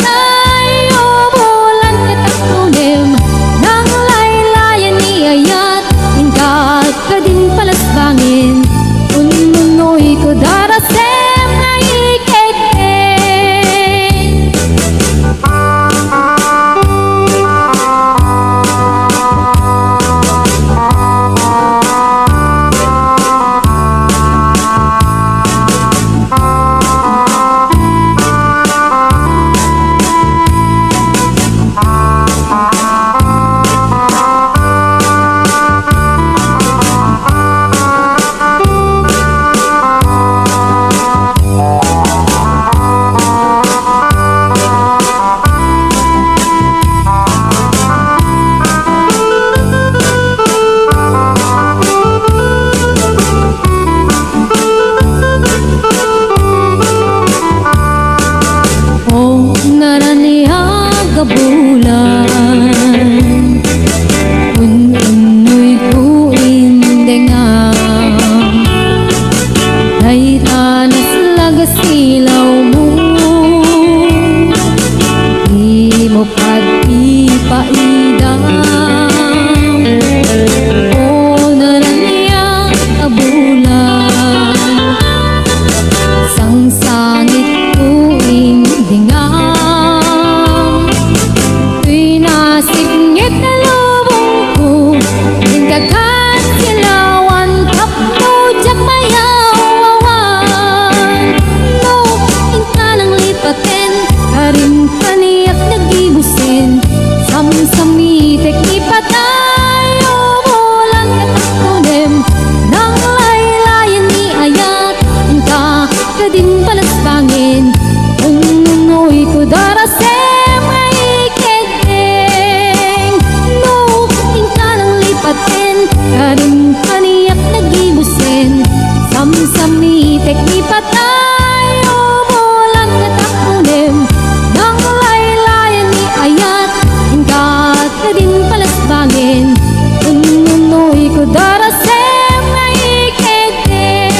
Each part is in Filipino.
patay o bulan kataktunim nang laylayan ni ayat hingga ka din palasbangin ununoy ko darasem na ikekten. Bulan ununoy ko indengam ay tanas lagas ilaw mo di mo pag-ipaidam o naraniya ka bulan sang sangit ko indengam singit na lubong ko hingga't silawan kapmo jak mayawawan no inka nang lipatin karim kaniyak nagibusin samsamitek ipatay o bulan kataktunim nang laylayan ni ayat inka ka din palasbangin ununoy ko darasem karim kaniyak nagibusin samsamitek ipatay o bulan kataktunim nang laylayan ni ayat hingga't ka din palasbangin ununoy ko darasem na ikekten.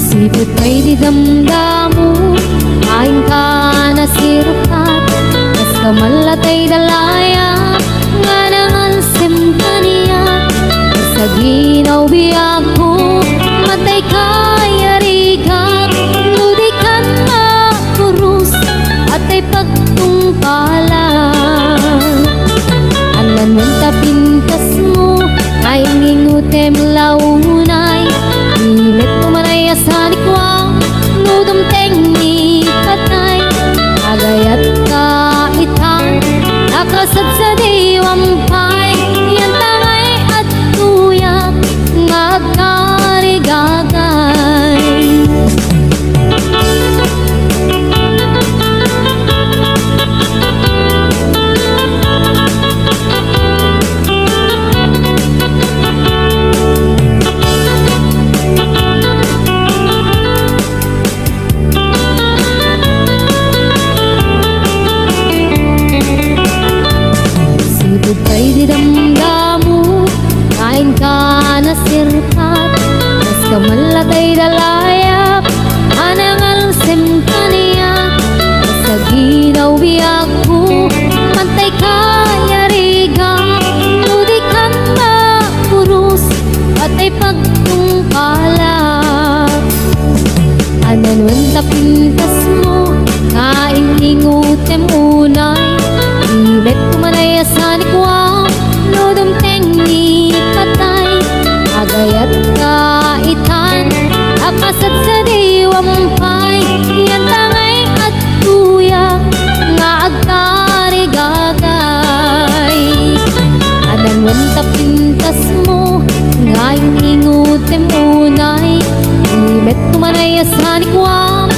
Sipot ay di damdamu kain ka na sirukat kas kamalatay dalaya nga nangansem kaniya sa ginaw biyak ko matay kayarigak ludikan makurus at ay pagtungpalan anan mong tapintas mo kain ngingutem launay imet mo manay asanikwa nudom tengni katay agayat kaitan nakasad sa diwampay yan tangay at tuyak ngagkarigagay. Ay di damdamu kain ka na sirpat kas kamalatay dalayak anangal sem kaniya sa ginaw biyak ko mantay kayariga ludikan makurus at ay pagtungkalak anan wan tapintas mo kain ingutem unay imet kumanay asanikwa nudom tengni patay agayat kaitan akasad sa diwampay yan tangay at tuyak nga agkarigagay anan wan tapintas mo ngayon ingutem unay imet kumanay asanikwa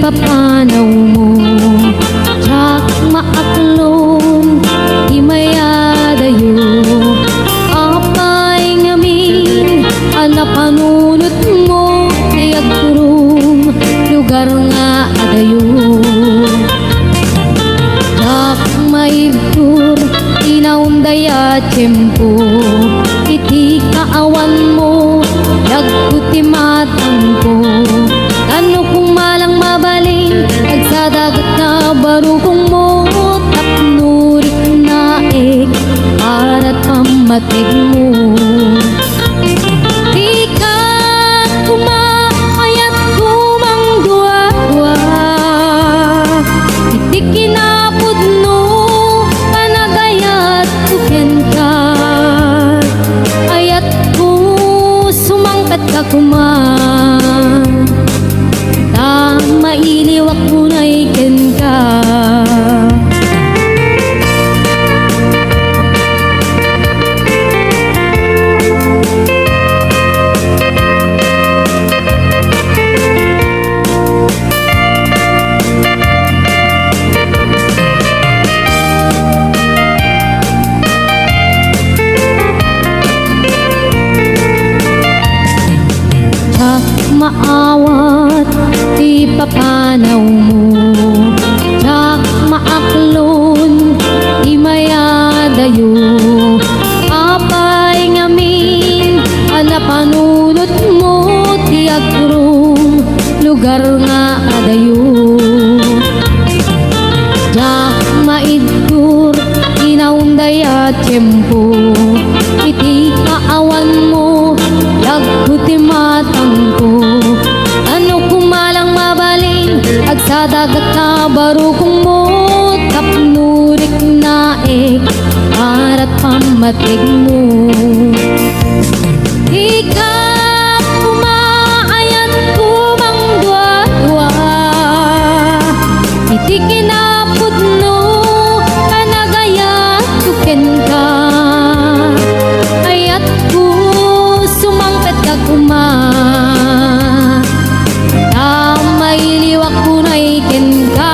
papanaw mo tsak maaklon di mayadayo apay ngamin anapanunot mo iyagturong lugar nga adayo tsak maibtur inaundaya tiyempo iti kaawan mo yagkuti matang ko ano kung malang mabaling nagsadagat na barukong mo tapnurik na para't pamatig mo di ka kumaayat kumang dua-dua iti kinapod no panagayat kuken ka ayat ko sumangkat ka kuman ta mailiwak mo na iken ka maawat di papanaw mo tsak maaklon di mayadayo apay ngamin anapanunot mo ti agrong lugar nga adayo tsak maidtur inaundaya tiyempo iti kaawan mo yagkuti matang ko ano kumalang mabaling agsadagat na barukong mo tapnurik na para't pamatig mo di ka kumaayat kumang dua-dua iti kinapod no kanagayat kuken ka ayat ko sumangkat ka kuman ta mailiwak ko na iken ka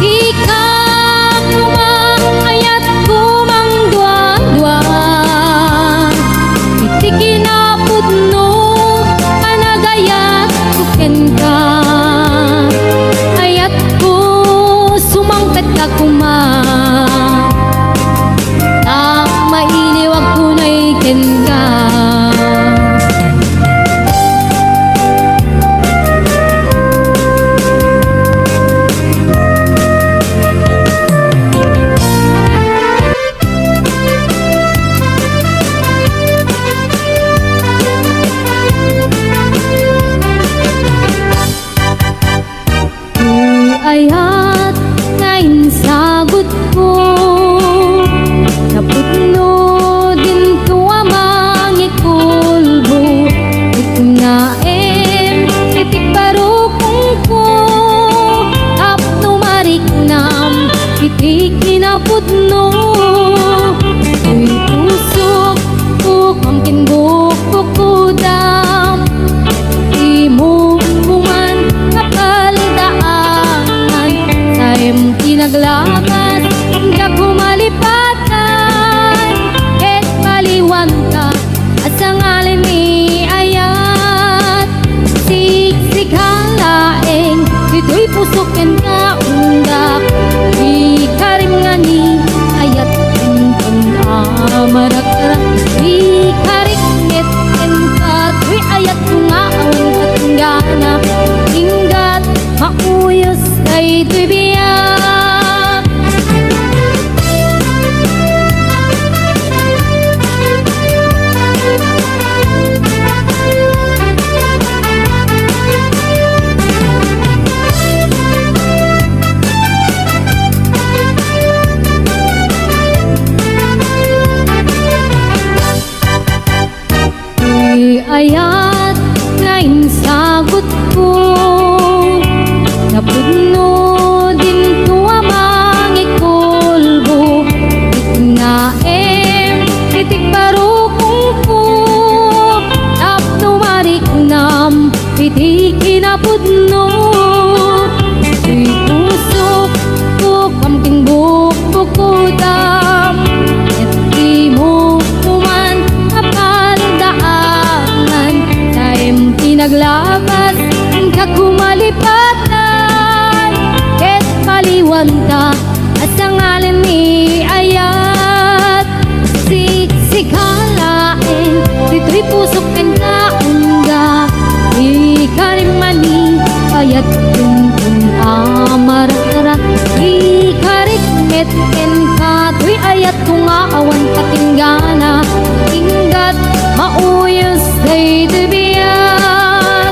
di ka kumaayat kumang dua-dua iti kinapod no panagayat kuken ka ayat ko sumangkat ka kuman ta mailiwak ko na iken ka ayat ngayon sagot ko naputno din ko amang ikulbo ito nga itik barukong ko tapno mariknam itik kinaputno uy pusok ko kamkin bukok ko dam imo kuman kapal daan sayem kinaglakas hanggang kumalipatan et paliwan ka at sa ngalin ni ayat siksik halaeng ito'y pusokin ka undak di karim nga ni ayat kentong amarak-arak di kariknet kentat wi ayat nga awan katunggana hinggat mauyos kay ito'y biyak ayat ngayon sagot ko napudno di tapno. Tuy pusok ko kamking bukbukudam, at di mo kuman kapaldaanan. Taim tinaglabas ka kumalipatan, ket paliwan ka asa ngalan ni ayat. Siksikalaeng dito'y pusok kan kaungga, ikarimani ayat tuntun amarara. Ikarikmet ken kato'y ayat kung aawan katinggana, inggat mauyos day tibiyag.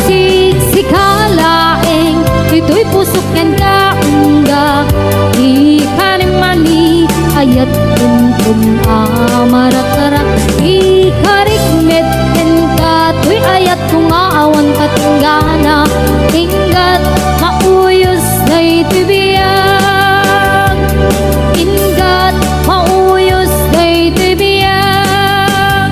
Siksikalaeng dito'y pusok kan kaungga, ikarimani ayat tuntun amarara. Ikarikmet ken kato'y ayat kung aawan katinggana, inggat mauyos day tibiyag. Inggat mauyos day tibiyag.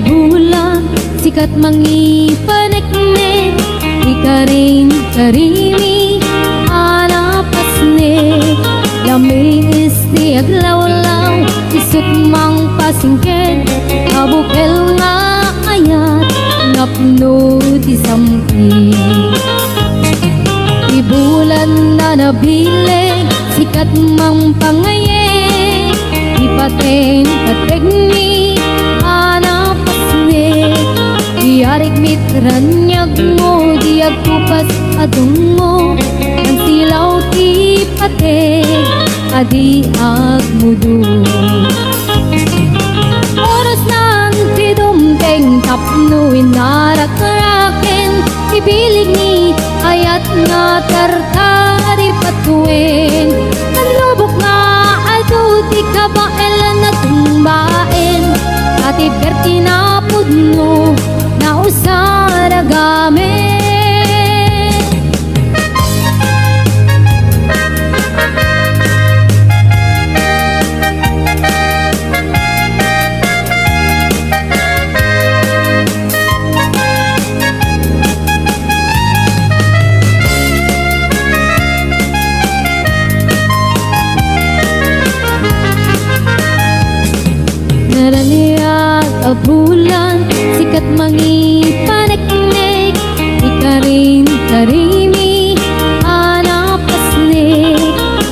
bulan sikat mangipanekne ikaring karimi alapasne lamis di aglawlaw isut mang pasingken abukel nga ayat napno di sampi ibulan na nabileg sikat mang pangaye Ipaten pategni anapasne Iyarig mitranyag mo Diag kupas adung mo Ang silaw ti pateg Adi agmudu Oras nang tidumteng Tapnuin narak-raken Ibilig ni ayat nga tartari patuin Nalubok nga adu di kabailan na tumbain Ati perti na pudno na usaragamin Naraniyak abulan Sikat mangi panek-nek Ika rin karimi Anapasnek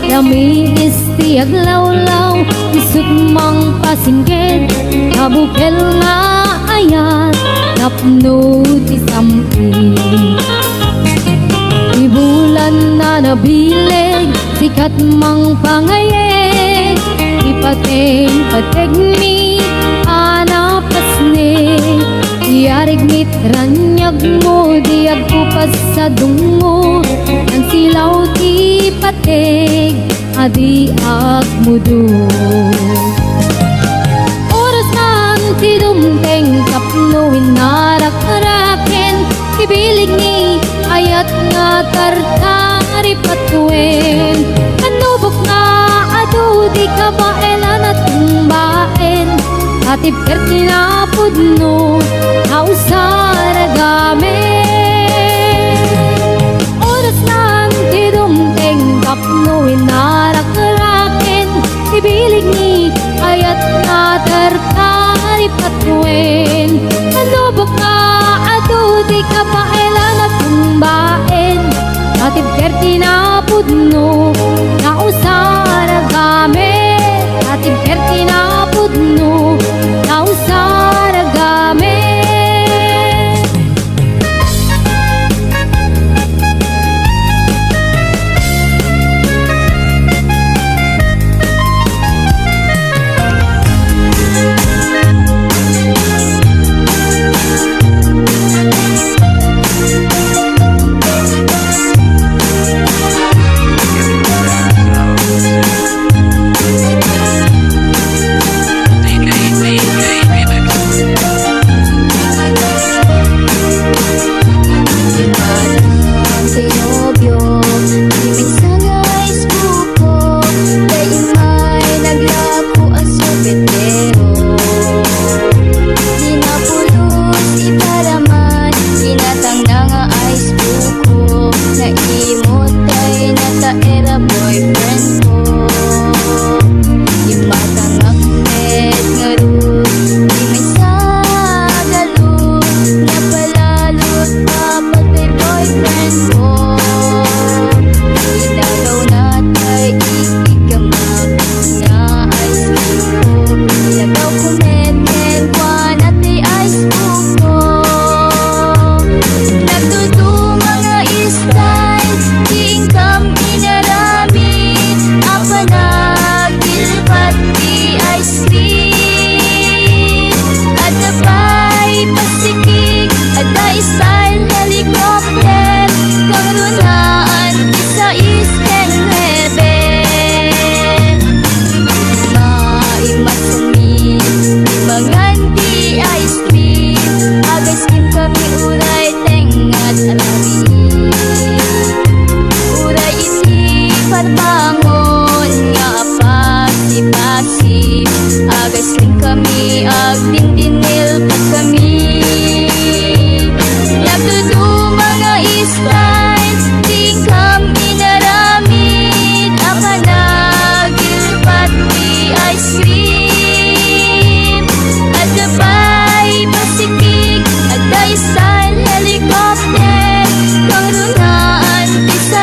Rami isti aglaw-law Isut mang pasingkit Kabukel nga ayat Napno ti sampi Ibulan na nabileg Sikat mang pangayeg Ipateng pategni anapasne Iyarig mitranyag mo Diag kupas sa dungo Ang silaw ti pateg Adi agmudu Oras man ti dumteng Kapnuin narak-raken Ibilig ni ayat nga tartari patuin Anubok nga adu di kabailan at tumbain Atip kerti na pudno na usaragamin Oras lang tidumteng kapnuin narak-raken Ibilig ni ayat nga tartari patuin Anubok nga adu di kabailan at tumbain Atip kerti na pudno na usaragamin Atip kerti na pudno na usaragamin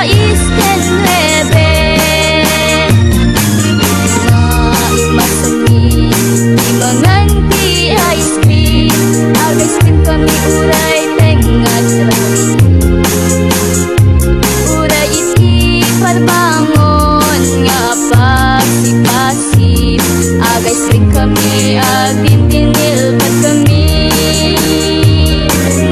Eastern Heaven. Naima sa kami agin tinilbat kami.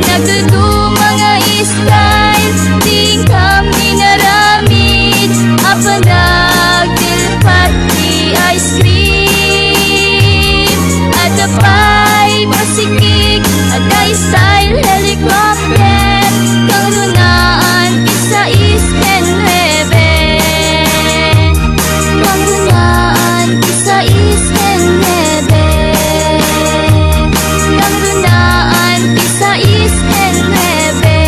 Nagdudu mga style, di kami naramid. Apa nagdilpat di ice cream. Ada pa'y masikik, ada style helicopter. Kang lunaan isa isken hebe. Kang lunaan isa isken hebe. Kang lunaan isa isken hebe.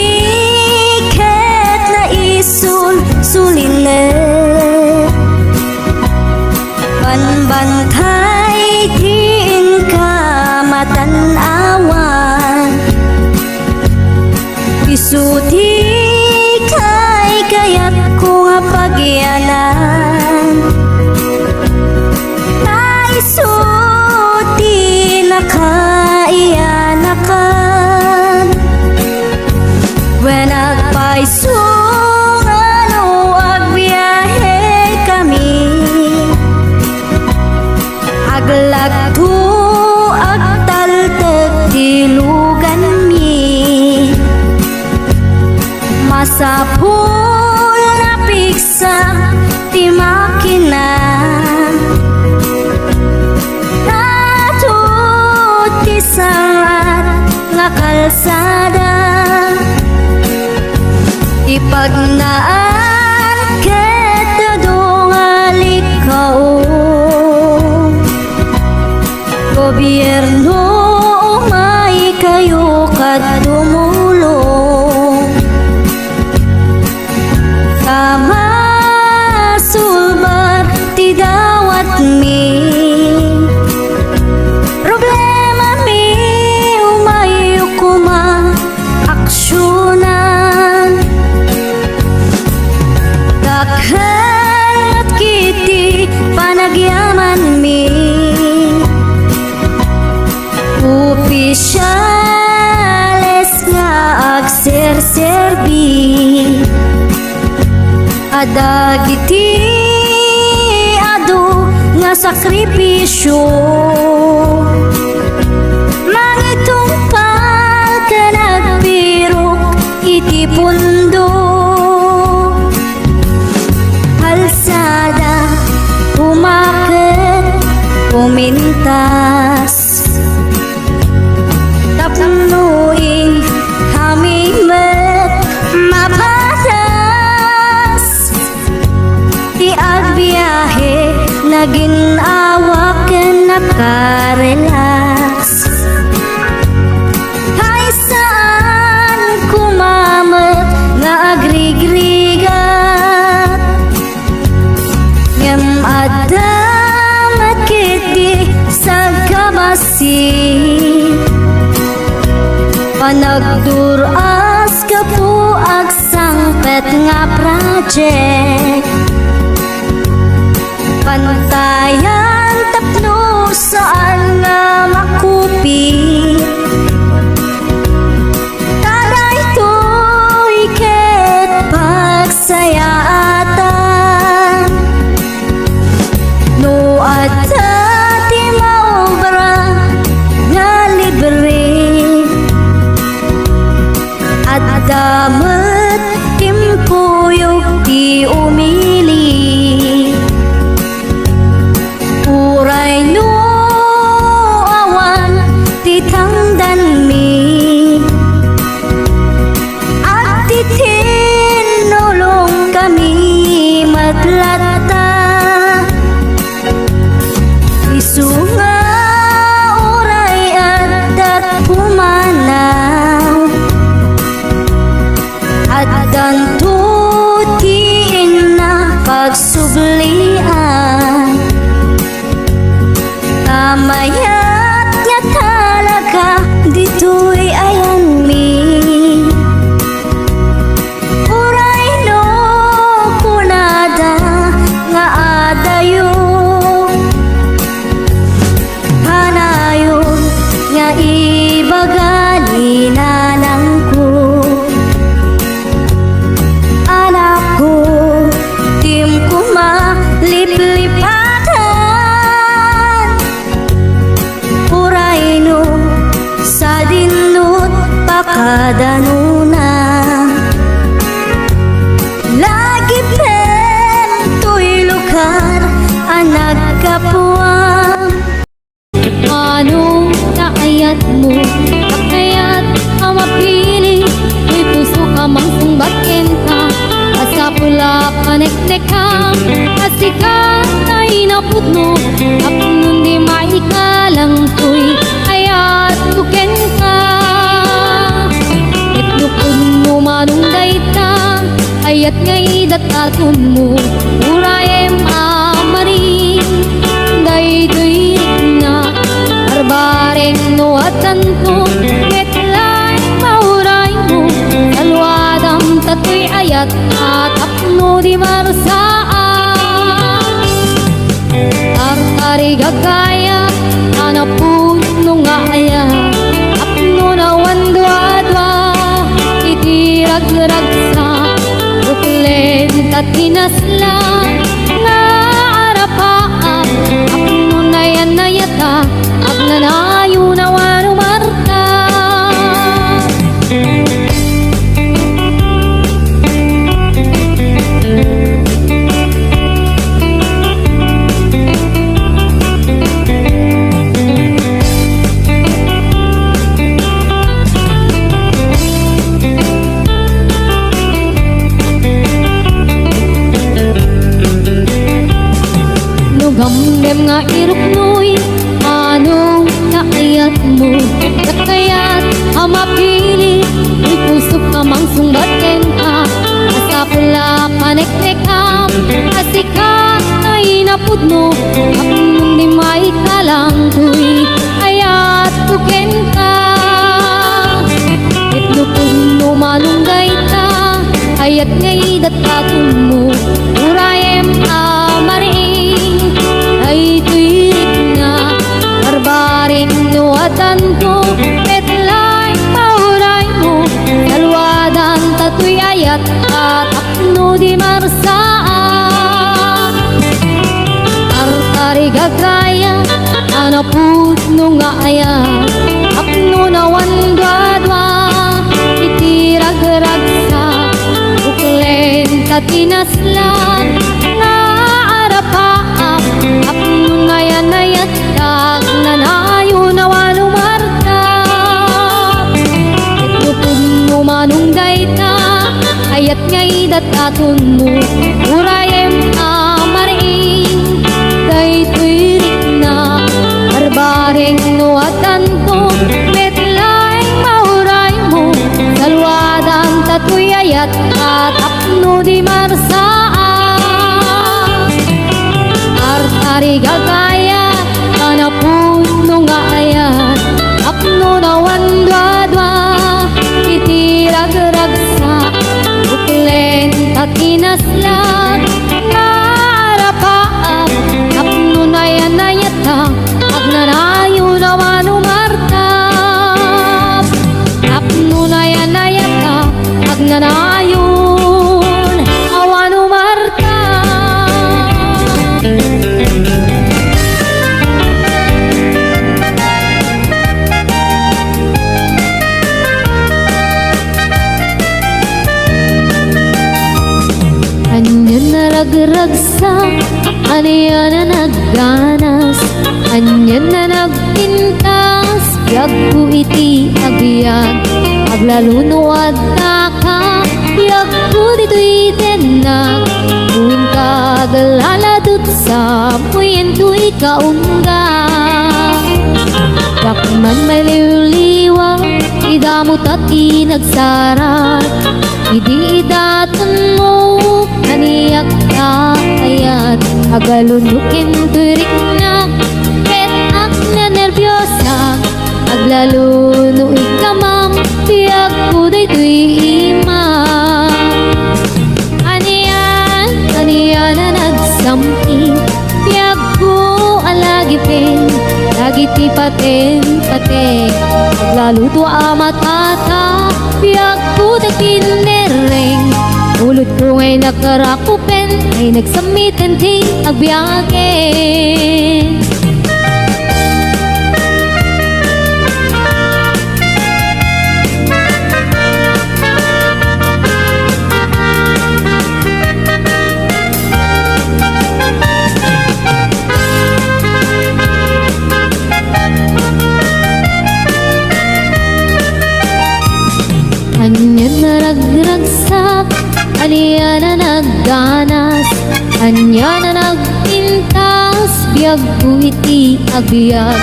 Ilimikhet na isul suline. Panbantay din ka matanawan. Isuti kay kayat ko nga pagyanan. Naisuti na kaiyanakan. When nagpaisungan o agbiyahe kami. Aglagto agtaltag tilugan mi. Masapul na piksa ti makina. Natut ti sangat nga kalsada. Ipagnaan kita dongali kao. Gobyerno may kayo kat tumulong. Sama sulbar ti dawat mi. Problema mi umayo kuma aksyonan. Dakhat kiti panagyaman mi. Opisyales nga agserserbi. Adagiti adu nga sakripisyo. Mangitumpal ka nagbirok iti pundo. Kalsada umaket pumintas. Tapnuing hamimet mapatas. Di agbiyahe naging awak nakarelax. Hay saan kumamet nga agrigrigat. Ngem adamat kiti sa kabasi. Panagduras ka po agsangpet nga project. Pantayan tapno saan nga makupi. Taray to'y ket pagsayaatan. No adta ti maobra nga libre. At damat timpuyog di umili. Adan tutiin na pagsublian, kamayat nga talaga dito'y ayan mi. Uray no kunada nga adayo, hanayon nga ibagali nanang ko. Anak ko, tim ko maliplipatan, uray no sa dinut pakadanuna. Lagi pen to'y lugar anak kapuang. Anong naayat mo? Kakayat ang mapili, may puso ka mang sumbatin ka. Asa pula paneknek ka, asikat na inapudno. Apun di maikalang to'y ayat buken ka. Itlukod mo manong dayta, ayat ngay datatun mo. Urayem amaring, daytoy na barbareng no atanto. Metlay mauray mo, salwadam tatoy ayat at apno di marasaan. Tartari gagaya, anapuno nga ayat, apno na wandwa-dwa, itirag-ragsa, ruklen tatinasla, nga arapaan, apno na yan na yata, agnanayo na wanumarta. Nugamdem nga iruknoy, anong naayat mo? Kakayat ang mapili, may puso ka mang sumbatin ka. Asa pula paneknek ka, asikat na inapudno. Apun di maikalang to'y ayat buken ka. Itlukod mo manunggay ka, ayat ngay datatun mo. Urayem amaring, daytoy na barbaring no atanto. Metlay mauray mo, salwadan tatoy ayat at apno di marasaan. Tartari gagaya, anapudno nga ayat, apno na wandwa-dwa, itirag-ragsa, uklen tatinaslan, nga arapaan, apno na yan na yatag, nanayo na wanumarta. Itlukod mo manong dayta, ayat ngay datatun mo. Urayem amaring, daytoy na barbareng no atanto. Metlay mauray mo, salwadan tatoy ayat at apno di marasaan. Artari gagaya, anapuno nga ayat, apno na wandwa-dwa, itirag-ragsa, uklen tatinaslan, nga arapaan, apno na yan na yata, agnanayo na wanumarta. Apno na yan na yata, agnanayon na wanumarta. Anyan na ragragsa, aniya na nagganas, anyan na nagpintas, yag ko iti agyan, aglaluno at naka, yag ko dito'y tenak, tuwing kagalaladot sa puyen to'y kaungga. Bakman maliw-liwang, idamot at inagsarat. Idi idaton mo kaniyak kayat agalundukin turik na ket ak na nervyosa aglaluno ikamam tiyak kuday tuy imam. Aniyan na nagsampi tiyak ko alagipin lagi ti paten aglaluto amatata tiyak ko takinereng. Ulot ko ngay nakarakupen ay nagsamitan ti agbiyakin. Anya na nagragsak, anya na nagdanas, anya na nagpintas, biyag ko iti agbiag.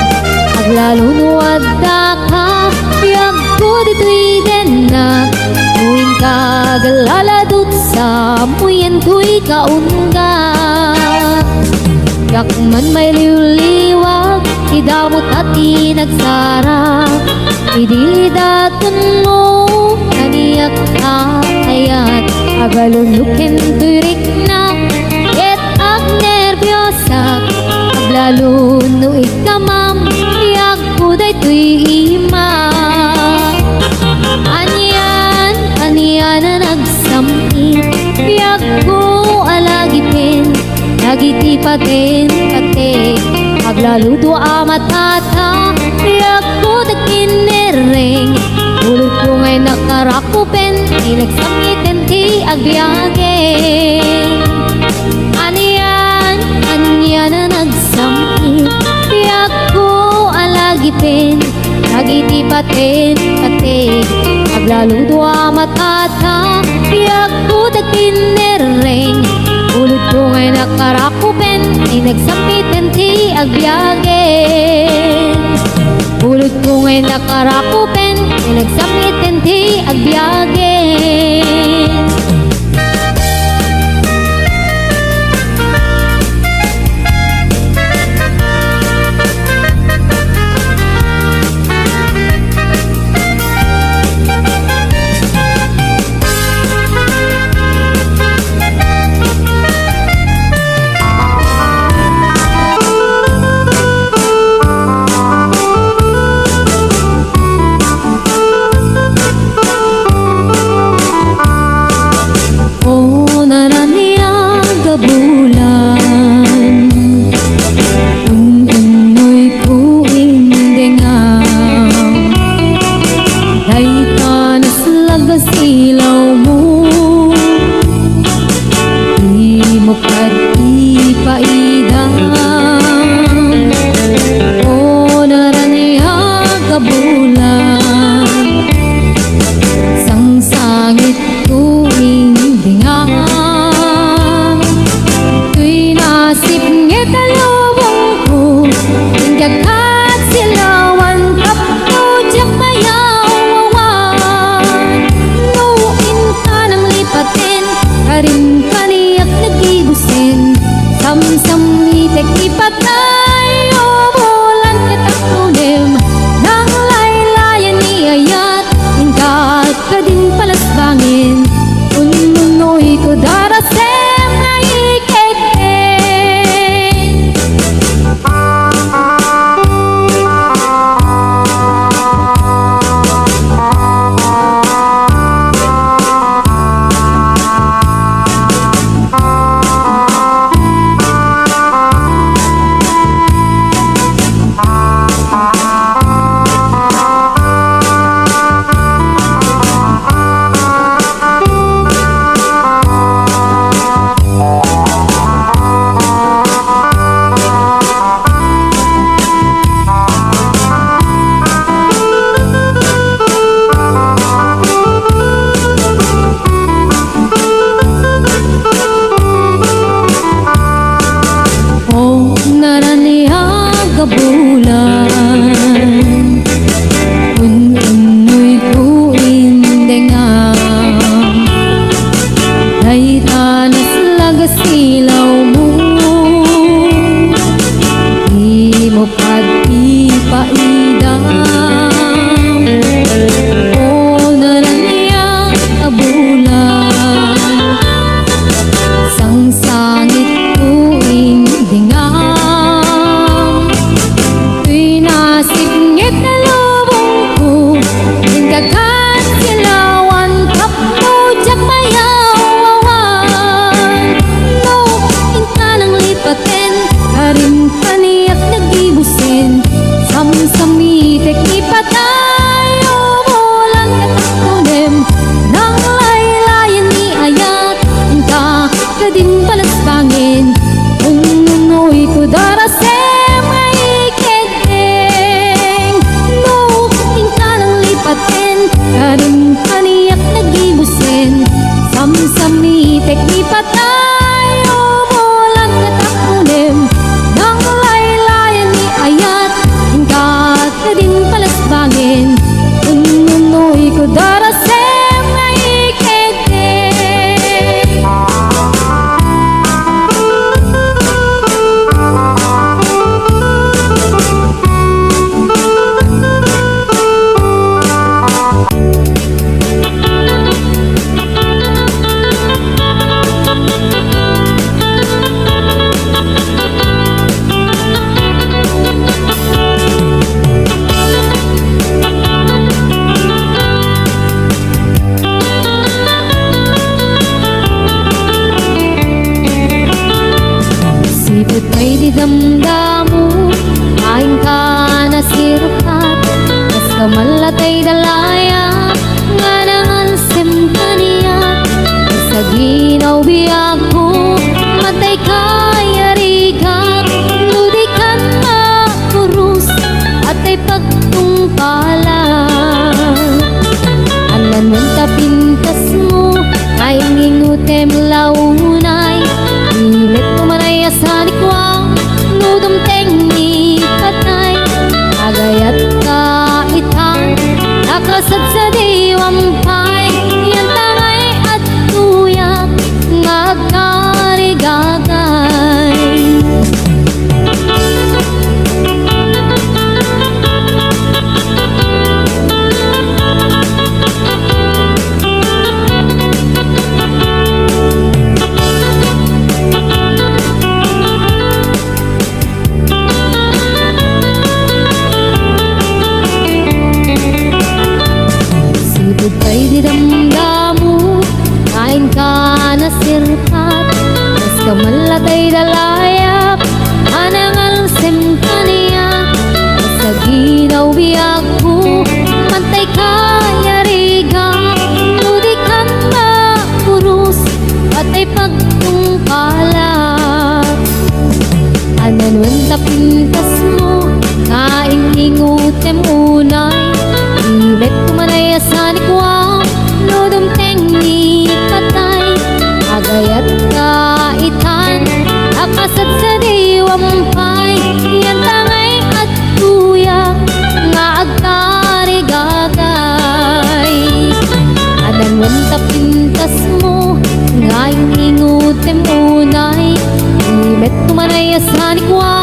Aglaluno adda ka, biyag ko dito'y denak. Tuwing kagaladot sa muyan ko'y kaunga. Yakman may liwliwag, idamot at inagsara. Ididaton mo kaniyak kayat agalulukin turik na ket ak nervyosa aglaluno ikamam tiyak kuday tuy ima. Aniyan na nagsampi tiyak ko alagipin lagi ti paten aglaluto amatata tiyak ko takinereng. Ulot ko ngay nakarakupen ay nagsamitan ti agbiyakin. Aniyan na nagsampi tiyak ko alagipin lagi ti paten aglaluto amatata tiyak ko takinereng. Ulot ko ngay nakarakupen ay nagsamitan ti agbiyakin. Ulot ko ngay nakarakupen ay nagsamitan ti agbiyakin. silaw mo. Di mo pag-ipaidam o narangya kabulan. Sang sangit ko indingam, pinasingit na lubong ko, hinggagan silawan kapmo jak mayawawan. No, inka nang lipatin, karim kaniyak nagibusin, samsamitek ipatayo bulan katakunim, nang laylayan ni ayat, inka kadin palasbangin, kung nunoy ko darasem ay iketeng. No, inka nang lipatin, karim kaniyak nagibusin, samsamitek ipatayo bulan katakunim, nang laylayan ni ayat, inka kadin palasbangin, kung nunoy ko darasem ay iketeng. Sipot may didamdamu, kain ka na sirupat, kas kamalatay dalaya, nga nangansem kaniya. Sa ginaw biyag ko, matay kayarigan, ludikan makurus, at ay pagtungpalan. Anan mong tapintas mo, kain ingutem launay, ilit mo manay asanikwang, nudom tengi patay, agayat kaitan, nakasad sa diwampay, yan tangay at tuyak, ngagkarigagay. Sipot kay didamdamu, kain ka na sirpat, kas kamalatay dalayap, anangal sem kaniya. Sa ginaw biyag ko, mantay kayarigan, ludikan makurus, at ay pagtungpalan. Ananuan tapintas mo, kaing ingutem unay, ilet kumanay asanikwang, nudom tengi patay, agayat kaitan, akasad sa diwampay, yan tangay at tuyak, nga agkarigagay. Ananuan tapintas mo, ngayon ingutem unay, ilet kumanay asanikwang,